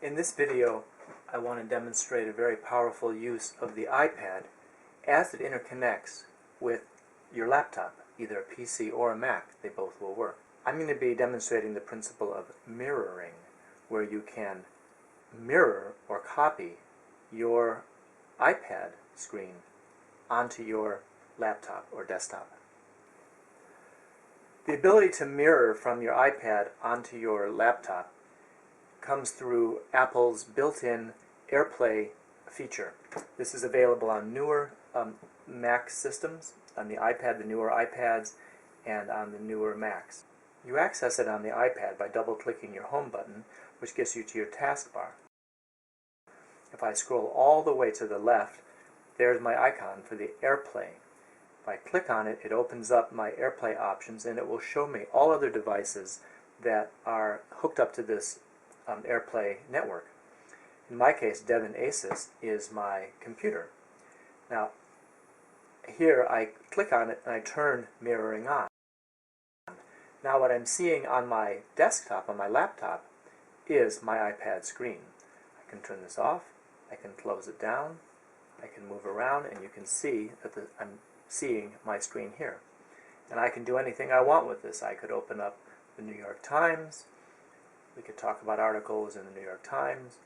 In this video, I want to demonstrate a very powerful use of the iPad as it interconnects with your laptop, either a PC or a Mac. They both will work. I'm going to be demonstrating the principle of mirroring, where you can mirror or copy your iPad screen onto your laptop or desktop. The ability to mirror from your iPad onto your laptop comes through Apple's built-in AirPlay feature. This is available on newer Mac systems, on the iPad, the newer iPads, and on the newer Macs. You access it on the iPad by double-clicking your home button, which gets you to your taskbar. If I scroll all the way to the left, there's my icon for the AirPlay. If I click on it, it opens up my AirPlay options, and it will show me all other devices that are hooked up to this AirPlay network. In my case, Devon Asus is my computer. Now, here I click on it and I turn mirroring on. Now what I'm seeing on my desktop, on my laptop, is my iPad screen. I can turn this off, I can close it down, I can move around, and you can see that I'm seeing my screen here. And I can do anything I want with this. I could open up the New York Times. We could talk about articles in the New York Times.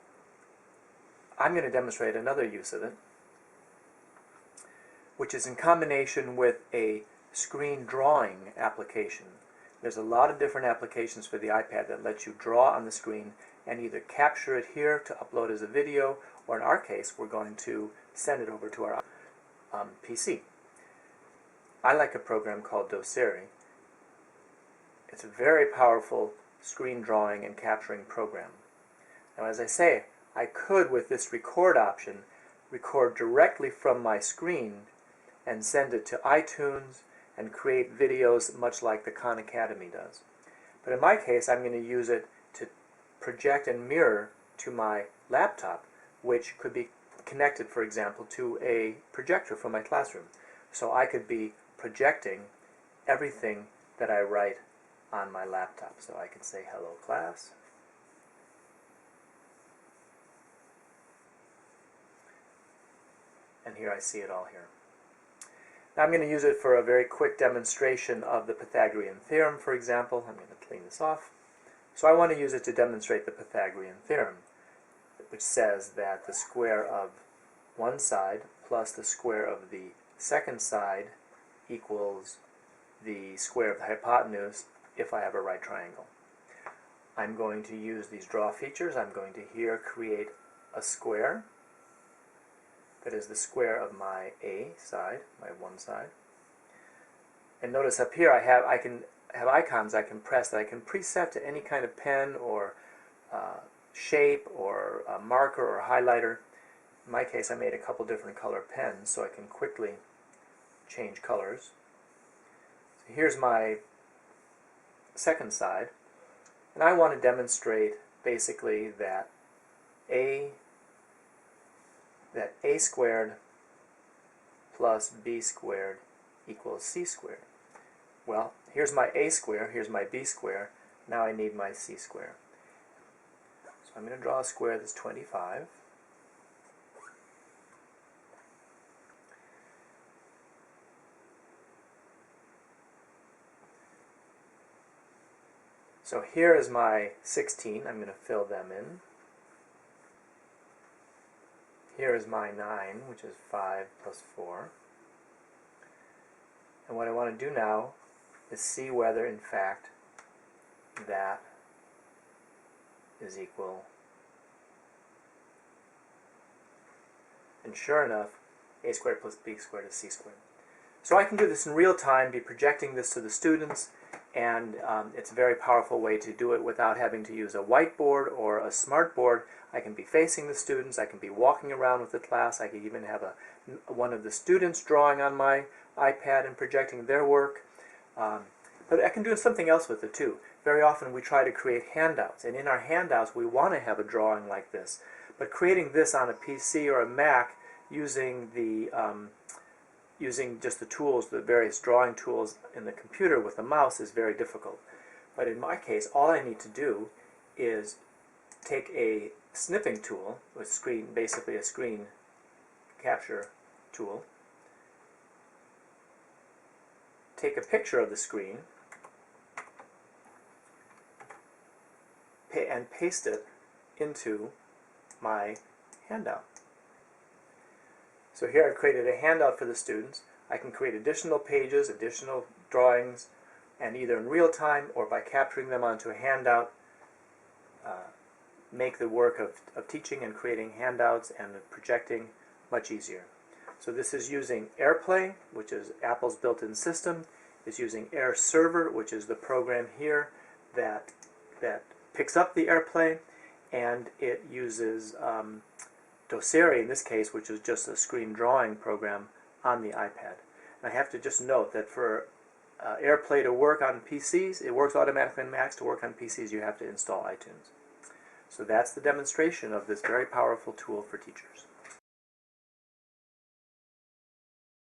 I'm going to demonstrate another use of it, which is in combination with a screen drawing application. There's a lot of different applications for the iPad that let you draw on the screen and either capture it here to upload as a video, or in our case, we're going to send it over to our PC. I like a program called Doceri. It's a very powerful screen drawing and capturing program. Now, as I say, I could, with this record option, record directly from my screen and send it to iTunes and create videos much like the Khan Academy does. But in my case, I'm going to use it to project and mirror to my laptop, which could be connected, for example, to a projector from my classroom. So I could be projecting everything that I write on my laptop. So I can say, "Hello, class." And here I see it all here. Now I'm going to use it for a very quick demonstration of the Pythagorean theorem, for example. I'm going to clean this off. So I want to use it to demonstrate the Pythagorean theorem, which says that the square of one side plus the square of the second side equals the square of the hypotenuse if I have a right triangle. I'm going to use these draw features. I'm going to here create a square that is the square of my A side, my one side. And notice up here I can have icons I can press that I can preset to any kind of pen or shape or a marker or highlighter. In my case, I made a couple different color pens so I can quickly change colors. So here's my second side, and I want to demonstrate basically that A squared plus B squared equals C squared. Well, here's my A square, here's my B square, now I need my C square. So I'm going to draw a square that's 25. So here is my 16. I'm going to fill them in. Here is my 9, which is 5 plus 4. And what I want to do now is see whether, in fact, that is equal. And sure enough, A squared plus B squared is C squared. So I can do this in real time, be projecting this to the students, and it's a very powerful way to do it without having to use a whiteboard or a smart board. I can be facing the students, I can be walking around with the class, I could even have one of the students drawing on my iPad and projecting their work. But I can do something else with it too. Very often we try to create handouts, and in our handouts we want to have a drawing like this. But creating this on a PC or a Mac using just the tools, the various drawing tools in the computer with a mouse is very difficult. But in my case, all I need to do is take a snipping tool, with basically a screen capture tool, take a picture of the screen, and paste it into my handout. So here I've created a handout for the students. I can create additional pages, additional drawings, and either in real time or by capturing them onto a handout, make the work of teaching and creating handouts and projecting much easier. So this is using AirPlay, which is Apple's built-in system. It's using Air Server, which is the program here that picks up the AirPlay, and it uses Doceri in this case, which is just a screen drawing program on the iPad. And I have to just note that for AirPlay to work on PCs, it works automatically on Macs. To work on PCs, you have to install iTunes. So that's the demonstration of this very powerful tool for teachers.